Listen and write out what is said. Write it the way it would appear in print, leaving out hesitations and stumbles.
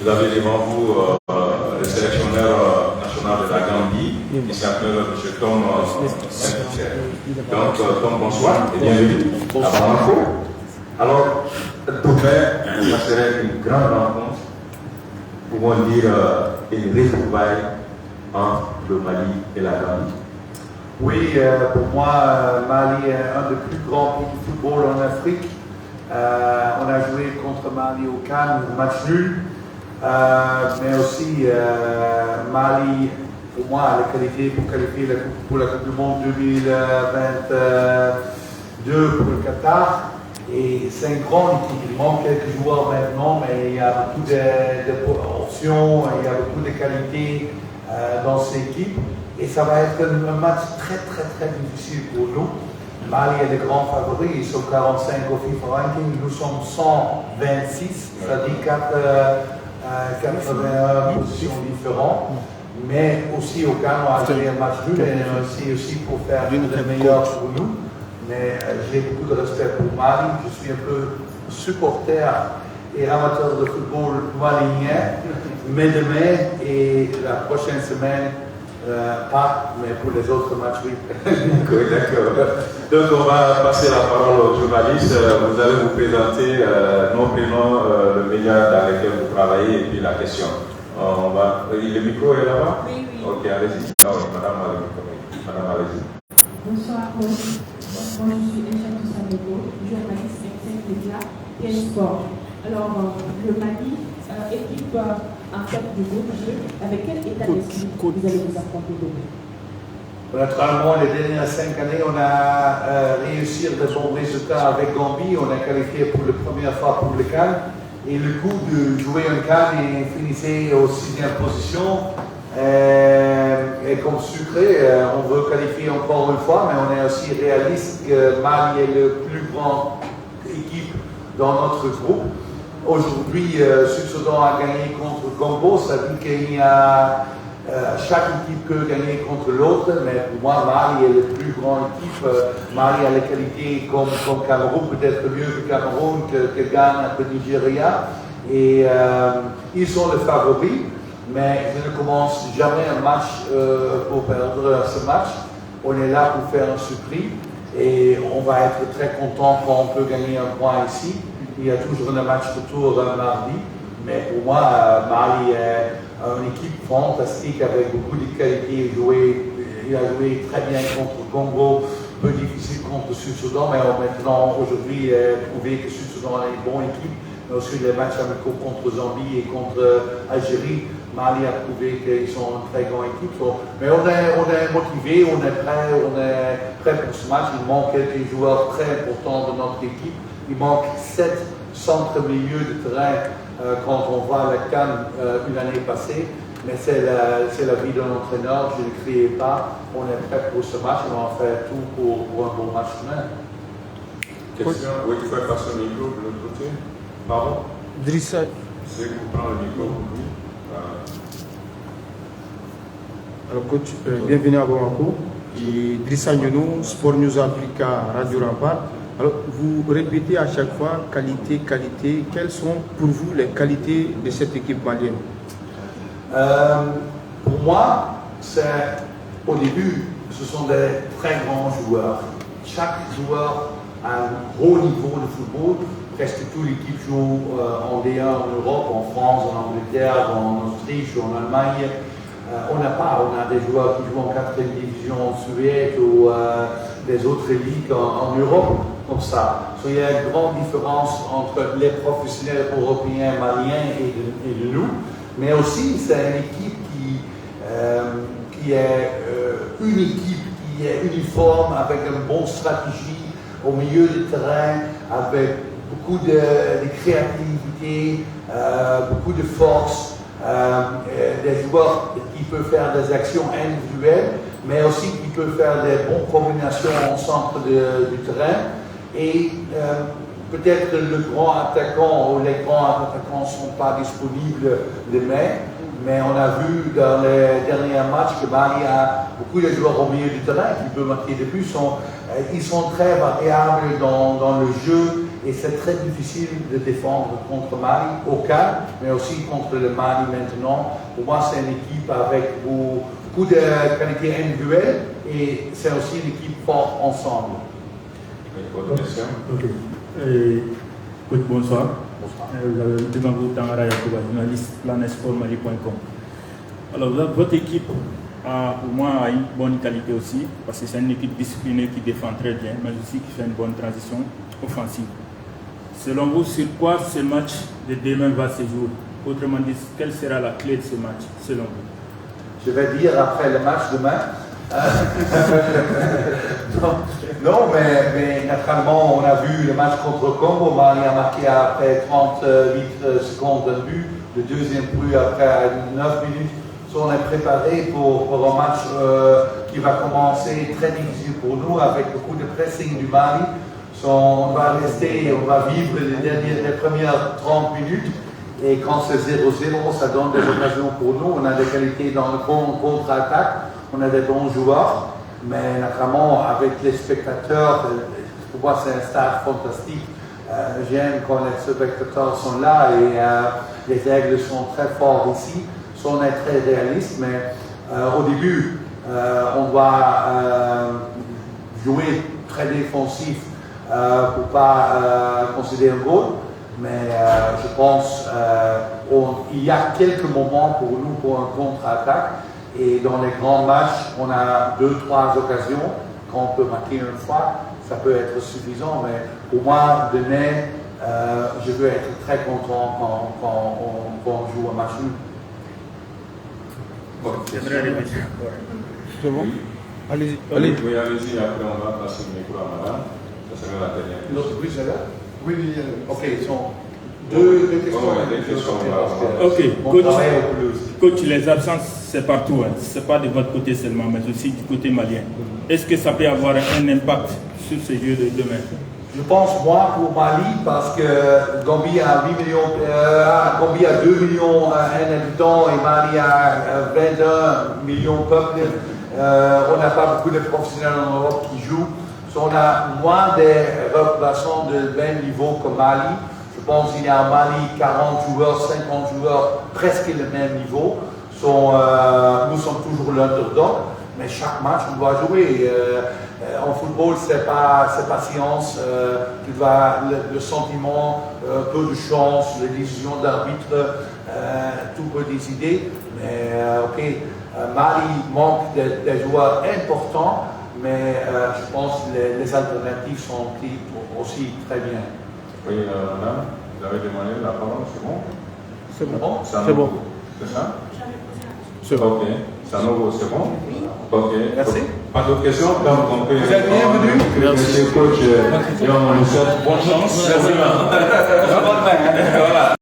Vous avez devant vous le sélectionneur national de la Gambie, qui s'appelle M. Tom Saint-Pierre. Donc, Tom, bonsoir et bienvenue à Bamako. Alors, demain, ça serait une grande rencontre, pouvons dire une retrouvaille entre le Mali et la Gambie. Oui, pour moi, Mali est un des plus grands pays de football en Afrique. On a joué contre Mali au Cannes, match nul. Mais aussi, Mali, pour moi, a la qualité pour qualifier pour la Coupe du Monde 2022 pour le Qatar. Et c'est une grande équipe. Il manque quelques joueurs maintenant, mais il y a beaucoup d'options, il y a beaucoup de qualités dans cette équipe. Et ça va être un match très difficile pour nous. Mali est le grand favori, ils sont 45 au FIFA ranking, nous sommes 126, c'est-à-dire 81 positions différentes. Mais aussi au Ghana, on a fait un match nul et aussi pour faire le meilleur pour nous. Mais j'ai beaucoup de respect pour Mali, je suis un peu supporter et amateur de football malien, mais demain et la prochaine semaine, pas, mais pour les autres matchs, oui. D'accord. Donc, on va passer la parole aux journalistes. Vous allez vous présenter nos prénoms, le média dans lequel vous travaillez et puis la question. Le micro est là-bas? Oui. Ok, allez-y. Ah oui, madame, madame, allez-y. Bonsoir, moi je suis Echatou Sanogo, journaliste externe média et sport. Alors, le Mali, équipe en tête de groupe jeu, avec quel état d'esprit vous allez vous affronter demain? Naturellement, les dernières 5 années, on a réussi de bons résultats avec Gambie. On a qualifié pour la première fois pour le Cannes. Et le coup de jouer un Cannes et finir aux 6e position est comme sucré. On veut qualifier encore une fois, mais on est aussi réaliste que Mali est la plus grande équipe dans notre groupe. Aujourd'hui, Sud-Soudan a gagné contre Congo, ça dit qu'il y a chaque équipe peut gagner contre l'autre, mais pour moi, Mali est la plus grande équipe. Mali a la qualité comme Cameroun, peut-être mieux que Cameroun, que Ghana, que Nigeria. Et ils sont les favoris, mais je ne commence jamais un match pour perdre ce match. On est là pour faire un surprise et on va être très content quand on peut gagner un point ici. Il y a toujours un match retour mardi, mais pour moi, Mali est une équipe fantastique avec beaucoup de qualités. Il a joué très bien contre le Congo, peu difficile contre le Sud-Soudan, mais maintenant, aujourd'hui, il a prouvé que le Sud-Soudan est une bonne équipe. Mais aussi les matchs amicaux contre Zambie et contre Algérie, Mali a prouvé qu'ils sont une très grande équipe. Mais on est motivé, on est prêt pour ce match. Il manque quelques joueurs très importants de notre équipe. Il manque 7 centres milieu de terrain quand on voit la Cannes une année passée. Mais c'est la vie d'un entraîneur, je ne criais pas. On est prêt pour ce match et on va faire tout pour un bon match demain. Question? Oui, tu peux passer le micro de l'autre côté. Pardon? Drissa. C'est vous prendre le micro pour lui. Alors, coach, bienvenue à Bamako. Et Drissa Nyonou, Sport News Africa, Radio Rampart. Alors, vous répétez à chaque fois qualité. Quelles sont pour vous les qualités de cette équipe malienne? Pour moi, au début, ce sont des très grands joueurs. Chaque joueur a un haut niveau de football. Presque toute l'équipe joue en D1 en Europe, en France, en Angleterre, en Autriche, en Allemagne. On a des joueurs qui jouent en 4e division en Suède ou des autres ligues en Europe, comme ça. Il y a une grande différence entre les professionnels européens, maliens et nous. Mais aussi, c'est une équipe qui est une équipe qui est uniforme, avec une bonne stratégie au milieu du terrain, avec beaucoup de créativité, beaucoup de force, des joueurs qui peuvent faire des actions individuelles, mais aussi qui peuvent faire des bonnes combinations au centre du terrain. Et peut-être le grand attaquant ou les grands attaquants ne sont pas disponibles demain, mais on a vu dans les derniers matchs que Mali a beaucoup de joueurs au milieu du terrain qui peuvent marquer des buts. Ils sont très variables dans le jeu et c'est très difficile de défendre contre Mali au calme, mais aussi contre le Mali maintenant. Pour moi, c'est une équipe avec beaucoup de qualités individuelles et c'est aussi une équipe forte ensemble. Autre question? Ok. Coach, bonsoir. Devant vous, Tangara Yakuba, journaliste planetsportmali.com. Alors, votre équipe a au moins une bonne qualité aussi, parce que c'est une équipe disciplinée qui défend très bien, mais aussi qui fait une bonne transition offensive. Selon vous, sur quoi ce match de demain va se jouer? Autrement dit, quelle sera la clé de ce match, selon vous? Je vais dire après le match demain. Non, mais naturellement, on a vu le match contre Congo. Mali a marqué après 38 secondes un but. Le deuxième but après 9 minutes. On est préparé pour un match qui va commencer très difficile pour nous avec beaucoup de pressing du Mali. On va vivre les premières 30 minutes. Et quand c'est 0-0, ça donne des occasions pour nous. On a des qualités dans le contre-attaque. On a des bons joueurs. Mais naturellement, avec les spectateurs, pour moi, c'est un stade fantastique. J'aime quand les spectateurs sont là et les règles sont très fortes ici. On est très réaliste, mais au début, on doit jouer très défensif pour ne pas concéder un goal. Mais je pense qu'il y a quelques moments pour nous pour un contre-attaque. Et dans les grands matchs, on a 2-3 occasions. Quand on peut marquer une fois, ça peut être suffisant. Mais pour moi, demain, je veux être très content quand on joue un match nul. C'est bon? Allez-y. Oui, allez-y, après on va passer le micro à madame. Ça sera la dernière. L'autre but, c'est là? Oui. Ok, ils sont Deux questions. Ok, coach, les absences, c'est partout. Hein. Ce n'est pas de votre côté seulement, mais aussi du côté malien. Est-ce que ça peut avoir un impact sur ce jeu de demain? Je pense, moi, pour Mali, parce que Gambie a 8 millions, Gambie a 2 millions d'habitants et Mali a 21 millions de peuples. On n'a pas beaucoup de professionnels en Europe qui jouent. On a moins de représentants de même niveau que Mali. Je pense qu'il y a en Mali 40 joueurs, 50 joueurs, presque le même niveau. Nous sommes toujours l'underdog, mais chaque match, on doit jouer. En football, c'est pas science. Le sentiment, peu de chance, les décisions d'arbitre, tout peut décider. Mais Mali manque des joueurs importants, mais je pense que les alternatives sont prises aussi très bien. Oui, madame, vous avez demandé la parole, c'est bon? C'est bon. C'est bon. C'est ça? C'est bon. Ok. Sanogo, c'est bon? Oui. Ok. Merci. Pas d'autres questions? Donc, on peut... Vous êtes bienvenue. Merci, coach. Et on vous souhaite bonne chance. Merci. Bonne main. Voilà.